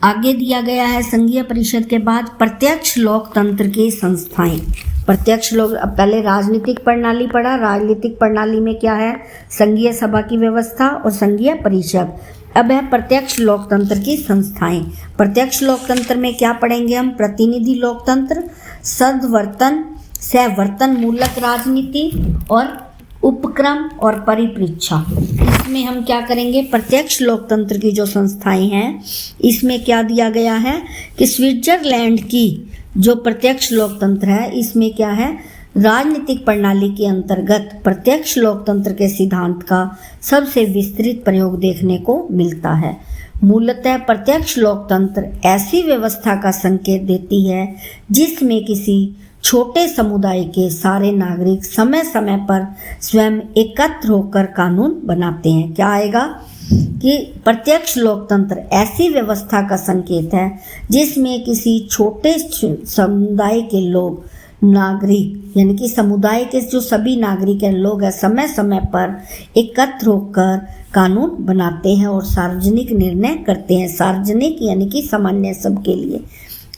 आगे दिया गया है संघीय परिषद के बाद प्रत्यक्ष लोकतंत्र की संस्थाएं। प्रत्यक्ष लोक, अब पहले राजनीतिक प्रणाली पढ़ा। राजनीतिक प्रणाली में क्या है? संघीय सभा की व्यवस्था और संघीय परिषद। अब है प्रत्यक्ष लोकतंत्र की संस्थाएं। प्रत्यक्ष लोकतंत्र में क्या पढ़ेंगे हम? प्रतिनिधि लोकतंत्र, सदवर्तन, सहवर्तन मूलक राजनीति और उपक्रम और परिप्रेक्षा। इसमें हम क्या करेंगे? प्रत्यक्ष लोकतंत्र की जो संस्थाएं हैं इसमें क्या दिया गया है कि स्विट्जरलैंड की जो प्रत्यक्ष लोकतंत्र है इसमें क्या है? राजनीतिक प्रणाली के अंतर्गत प्रत्यक्ष लोकतंत्र के सिद्धांत का सबसे विस्तृत प्रयोग देखने को मिलता है। मूलतः प्रत्यक्ष लोकतंत्र ऐसी व्यवस्था का संकेत देती है जिसमें किसी छोटे समुदाय के सारे नागरिक समय समय पर स्वयं एकत्र होकर कानून बनाते हैं। क्या आएगा कि प्रत्यक्ष लोकतंत्र ऐसी व्यवस्था का संकेत है जिसमें किसी छोटे समुदाय के लोग, नागरिक यानी कि समुदाय के जो सभी नागरिक हैं, लोग हैं, समय समय पर एकत्र होकर कानून बनाते हैं और सार्वजनिक निर्णय करते हैं। सार्वजनिक यानी कि सामान्य सबके लिए।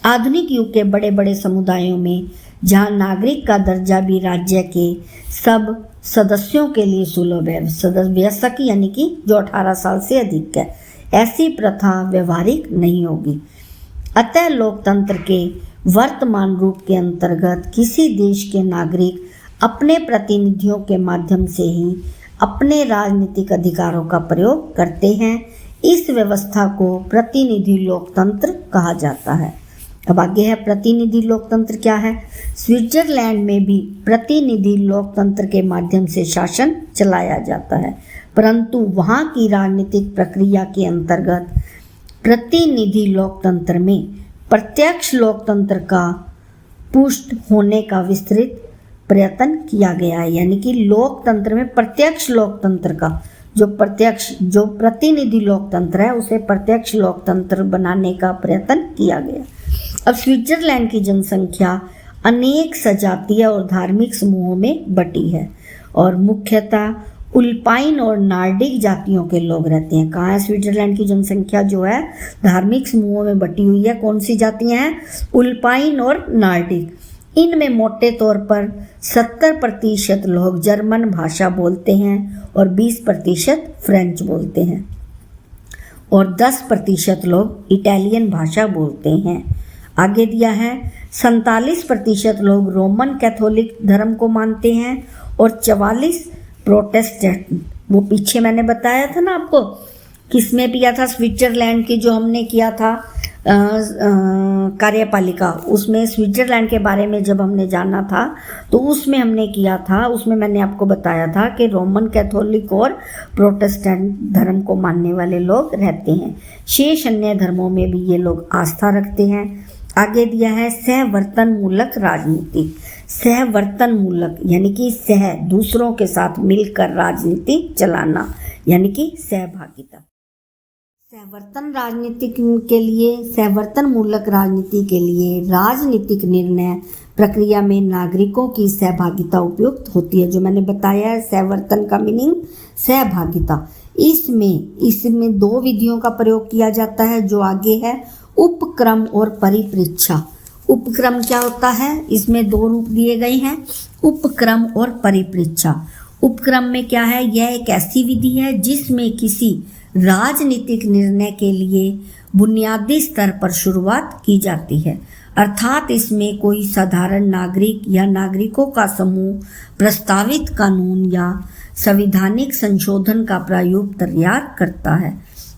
आधुनिक युग के बड़े बड़े समुदायों में जहाँ नागरिक का दर्जा भी राज्य के सब सदस्यों के लिए सुलभ है, वयस्क यानी कि जो 18 साल से अधिक है, ऐसी प्रथा व्यवहारिक नहीं होगी। अतः लोकतंत्र के वर्तमान रूप के अंतर्गत किसी देश के नागरिक अपने प्रतिनिधियों के माध्यम से ही अपने राजनीतिक अधिकारों का प्रयोग करते हैं। इस व्यवस्था को प्रतिनिधि लोकतंत्र कहा जाता है। अब आगे है प्रतिनिधि लोकतंत्र क्या है? स्विट्जरलैंड में भी प्रतिनिधि लोकतंत्र के माध्यम से शासन चलाया जाता है, परंतु वहाँ की राजनीतिक प्रक्रिया के अंतर्गत प्रतिनिधि लोकतंत्र में प्रत्यक्ष लोकतंत्र का पुष्ट होने का विस्तृत प्रयत्न किया गया है। यानी कि लोकतंत्र में प्रत्यक्ष लोकतंत्र का जो प्रतिनिधि लोकतंत्र है उसे प्रत्यक्ष लोकतंत्र बनाने का प्रयत्न किया गया। अब स्विट्जरलैंड की जनसंख्या अनेक सजातीय और धार्मिक समूहों में बटी है और मुख्यतः उल्पाइन और नार्डिक जातियों के लोग रहते हैं। कहाँ है? स्विट्जरलैंड की जनसंख्या जो है धार्मिक समूहों में बटी हुई है। कौन सी जातियां हैं? उल्पाइन और नार्डिक। इनमें मोटे तौर पर 70% लोग जर्मन भाषा बोलते हैं और 20% फ्रेंच बोलते हैं और 10% लोग इटालियन भाषा बोलते हैं। आगे दिया है 47% लोग रोमन कैथोलिक धर्म को मानते हैं और 44 प्रोटेस्टेंट। वो पीछे मैंने बताया था ना आपको, किसमें किया था? स्विट्जरलैंड की जो हमने किया था कार्यपालिका, उसमें स्विट्जरलैंड के बारे में जब हमने जाना था तो उसमें हमने किया था, उसमें मैंने आपको बताया था कि रोमन कैथोलिक और प्रोटेस्टेंट धर्म को मानने वाले लोग रहते हैं। शेष अन्य धर्मों में भी ये लोग आस्था रखते हैं। आगे दिया है सहवर्तन मूलक राजनीति। सहवर्तन मूलक यानी कि दूसरों के साथ मिलकर राजनीति चलाना यानी कि सहभागिता। सहवर्तन राजनीति के लिए, सहवर्तन मूलक राजनीति के लिए राजनीतिक निर्णय प्रक्रिया में नागरिकों की सहभागिता उपयुक्त होती है। जो मैंने बताया है सहवर्तन का मीनिंग सहभागिता। इसमें 2 विधियों का प्रयोग किया जाता है जो आगे है, उपक्रम और परिप्रेक्षा। उपक्रम क्या होता है? इसमें 2 रूप दिए गए हैं, उपक्रम और परिप्रेक्षा। उपक्रम में क्या है? यह एक ऐसी विधि है जिसमें किसी राजनीतिक निर्णय के लिए बुनियादी स्तर पर शुरुआत की जाती है, अर्थात इसमें कोई साधारण नागरिक या नागरिकों का समूह प्रस्तावित कानून या संवैधानिक संशोधन का प्रारूप तैयार करता है।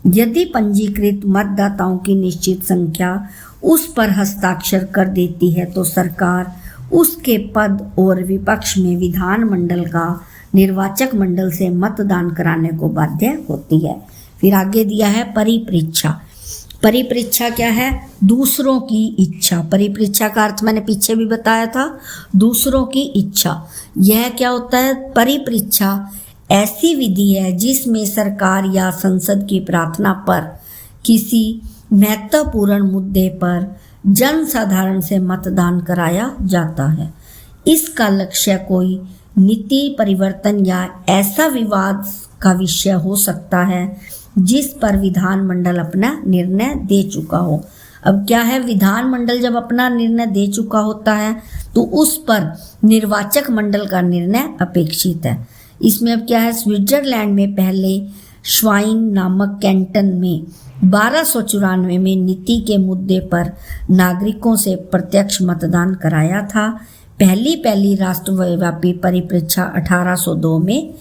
यदि पंजीकृत मतदाताओं की निश्चित संख्या उस पर हस्ताक्षर कर देती है तो सरकार उसके पद और विपक्ष में विधानमंडल का निर्वाचक मंडल से मतदान कराने को बाध्य होती है। फिर आगे दिया है परिप्रेक्षा। परिप्रेक्षा क्या है? दूसरों की इच्छा। परिप्रेक्षा का अर्थ मैंने पीछे भी बताया था, दूसरों की इच्छा। यह क्या होता है? परिप्रेक्षा ऐसी विधि है जिसमें सरकार या संसद की प्रार्थना पर किसी महत्वपूर्ण मुद्दे पर जनसाधारण से मतदान कराया जाता है। इसका लक्ष्य कोई नीति परिवर्तन या ऐसा विवाद का विषय हो सकता है जिस पर विधानमंडल अपना निर्णय दे चुका हो। अब क्या है, विधानमंडल जब अपना निर्णय दे चुका होता है तो उस पर निर्वाचक मंडल का निर्णय अपेक्षित है। इसमें अब क्या है, स्विट्जरलैंड में पहले श्वाइन नामक कैंटन में 1294 में नीति के मुद्दे पर नागरिकों से प्रत्यक्ष मतदान कराया था। पहली राष्ट्रव्यापी परिपरीक्षा 1802 में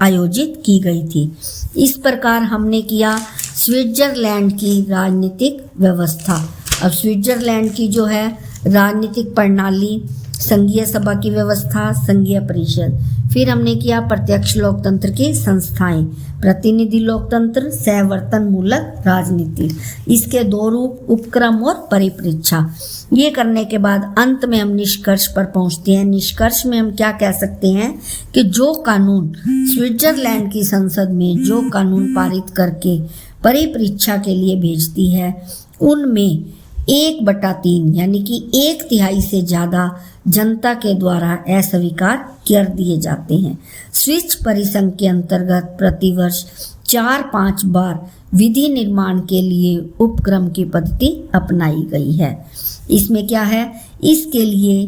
आयोजित की गई थी। इस प्रकार हमने किया स्विट्जरलैंड की राजनीतिक व्यवस्था। अब स्विट्जरलैंड की जो है राजनीतिक प्रणाली, संघीय सभा की व्यवस्था, संघीय परिषद। फिर हमने किया प्रत्यक्ष लोकतंत्र की संस्थाएं, प्रतिनिधि लोकतंत्र, सहवर्तन मूलक राजनीति। इसके दो रूप, उपक्रम और परिपरीक्षा। ये करने के बाद अंत में हम निष्कर्ष पर पहुंचते हैं। निष्कर्ष में हम क्या कह सकते हैं कि जो कानून स्विट्जरलैंड की संसद में जो कानून पारित करके परिपरीक्षा के लिए भेजती है उनमें 1/3 यानी कि 1/3 से ज़्यादा जनता के द्वारा अस्वीकार कर दिए जाते हैं। स्विस परिसंघ के अंतर्गत प्रतिवर्ष 4-5 बार विधि निर्माण के लिए उपक्रम की पद्धति अपनाई गई है। इसमें क्या है, इसके लिए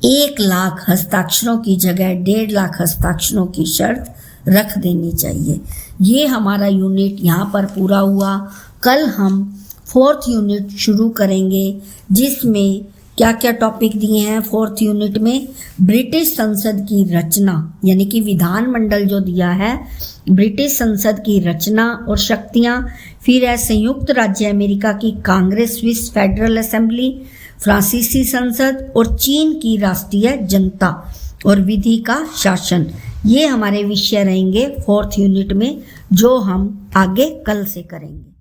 1 लाख हस्ताक्षरों की जगह 1.5 लाख हस्ताक्षरों की शर्त रख देनी चाहिए। ये हमारा यूनिट यहाँ पर पूरा हुआ। कल हम 4th यूनिट शुरू करेंगे जिसमें क्या क्या टॉपिक दिए हैं। 4th यूनिट में ब्रिटिश संसद की रचना यानी कि विधानमंडल जो दिया है, ब्रिटिश संसद की रचना और शक्तियाँ, फिर है संयुक्त राज्य अमेरिका की कांग्रेस, स्विस फेडरल असेंबली, फ्रांसीसी संसद और चीन की राष्ट्रीय जनता और विधि का शासन। ये हमारे विषय रहेंगे 4th यूनिट में जो हम आगे कल से करेंगे।